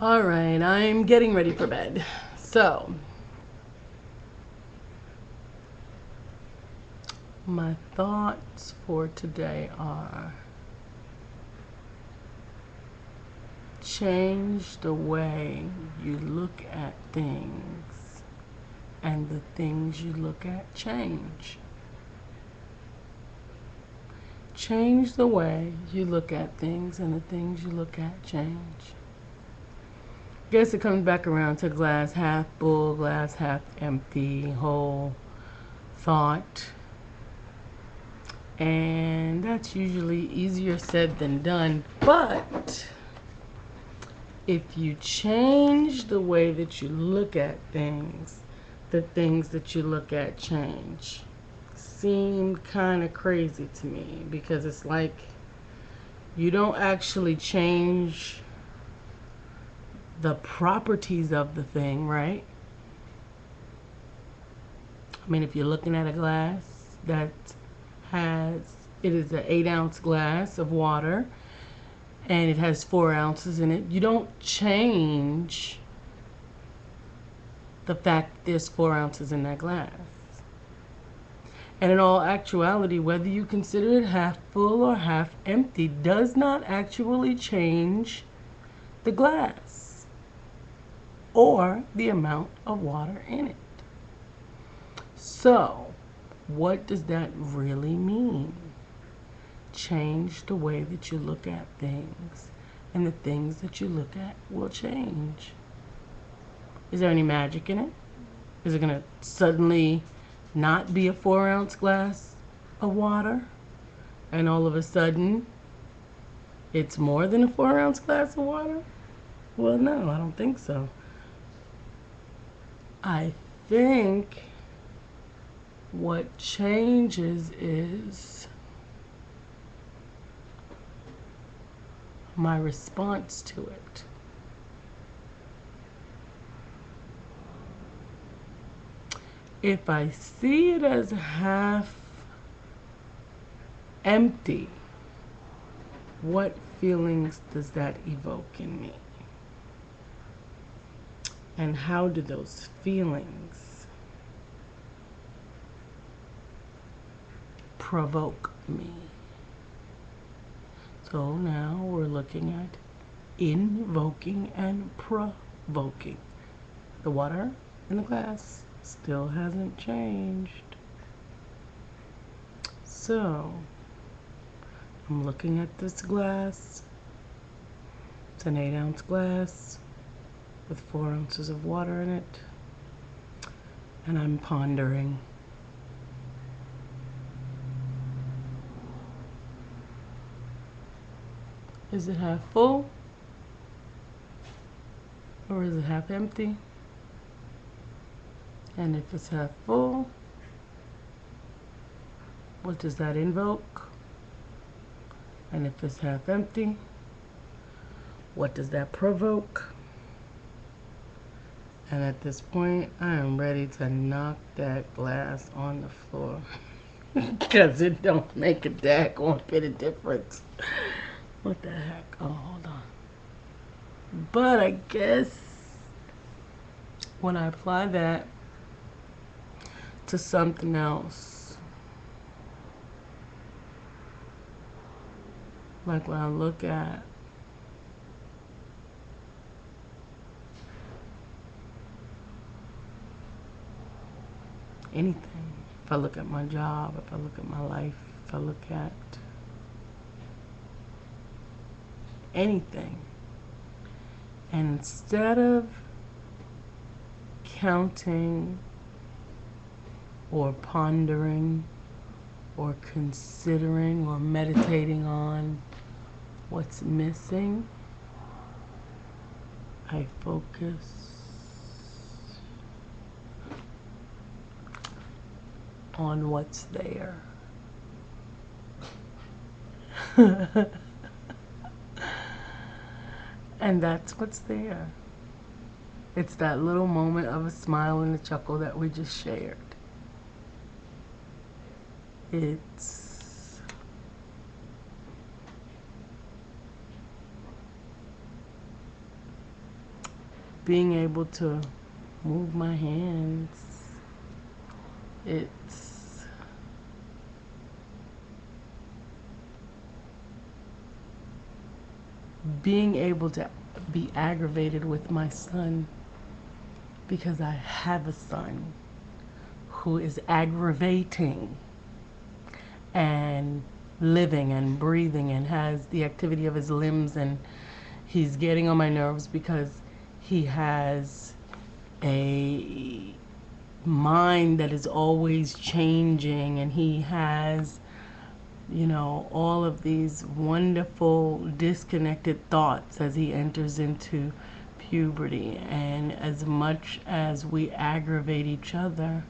All right, I'm getting ready for bed. So, my thoughts for today are change the way you look at things, and the things you look at change. Change the way you look at things, and the things you look at change. Guess it comes back around to glass half full, glass half empty, whole thought. And that's usually easier said than done. But if you change the way that you look at things, the things that you look at change. Seemed kind of crazy to me, because it's like you don't actually change the properties of the thing, right? I mean, if you're looking at a glass that it is an 8-ounce glass of water and it has 4 ounces in it, you don't change the fact that there's 4 ounces in that glass. And in all actuality, whether you consider it half full or half empty does not actually change the glass or the amount of water in it. So, what does that really mean? Change the way that you look at things, and the things that you look at will change. Is there any magic in it? Is it going to suddenly not be a 4-ounce glass of water, and all of a sudden it's more than a 4-ounce glass of water? Well, no, I don't think so. I think what changes is my response to it. If I see it as half empty, what feelings does that evoke in me? And how do those feelings provoke me? So now we're looking at invoking and provoking. The water in the glass still hasn't changed. So I'm looking at this glass. It's an 8-ounce glass with 4 ounces of water in it. And I'm pondering. Is it half full? Or is it half empty? And if it's half full, what does that invoke? And if it's half empty, what does that provoke? And at this point, I am ready to knock that glass on the floor. Because it don't make a daggone bit of difference. What the heck? Oh, hold on. But I guess when I apply that to something else, like when I look at anything, if I look at my job, if I look at my life, if I look at anything, and instead of counting or pondering or considering or meditating on what's missing, I focus on what's there. And that's what's there. It's that little moment of a smile and a chuckle that we just shared. It's being able to move my hands. It's being able to be aggravated with my son because I have a son who is aggravating and living and breathing and has the activity of his limbs, and he's getting on my nerves because he has a mind that is always changing, and he has, you know, all of these wonderful disconnected thoughts as he enters into puberty. And as much as we aggravate each other,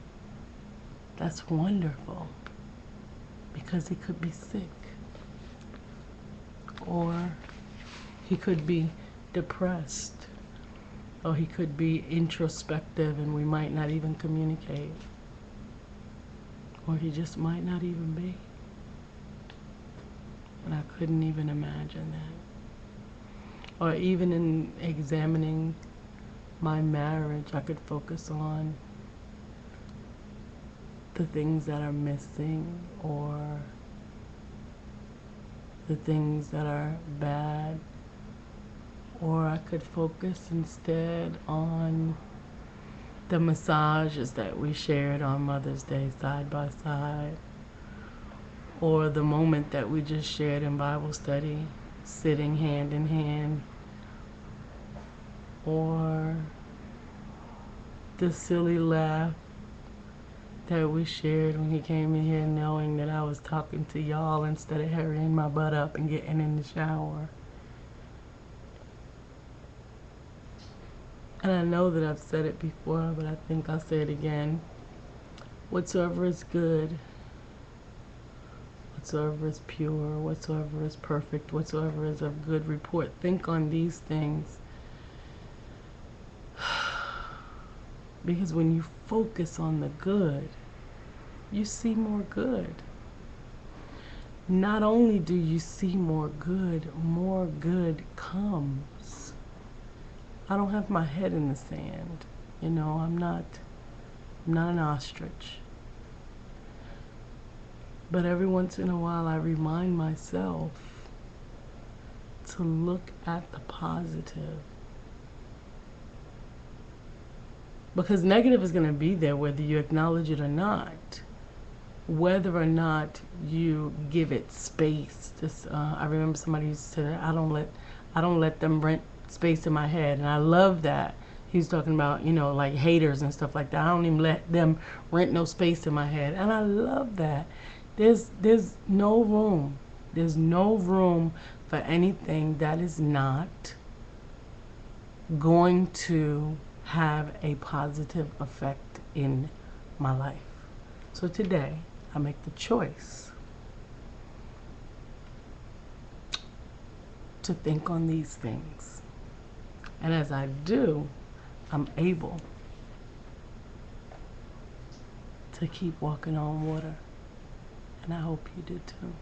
that's wonderful, because he could be sick, or he could be depressed, or he could be introspective and we might not even communicate, or he just might not even be. And I couldn't even imagine that. Or even in examining my marriage, I could focus on the things that are missing, or the things that are bad. Or I could focus instead on the massages that we shared on Mother's Day side by side, or the moment that we just shared in Bible study, sitting hand in hand, or the silly laugh that we shared when he came in here knowing that I was talking to y'all instead of hurrying my butt up and getting in the shower. And I know that I've said it before, but I think I'll say it again. Whatsoever is good, whatsoever is pure, whatsoever is perfect, whatsoever is of good report, think on these things. Because when you focus on the good, you see more good. Not only do you see more good comes. I don't have my head in the sand. You know, I'm not an ostrich. But every once in a while I remind myself to look at the positive. Because negative is going to be there whether you acknowledge it or not. Whether or not you give it space. I remember somebody used to say, I don't let them rent space in my head. And I love that. He was talking about, you know, like haters and stuff like that. I don't even let them rent no space in my head. And I love that. There's no room. There's no room for anything that is not going to have a positive effect in my life. So today, I make the choice to think on these things. And as I do, I'm able to keep walking on water. And I hope you do too.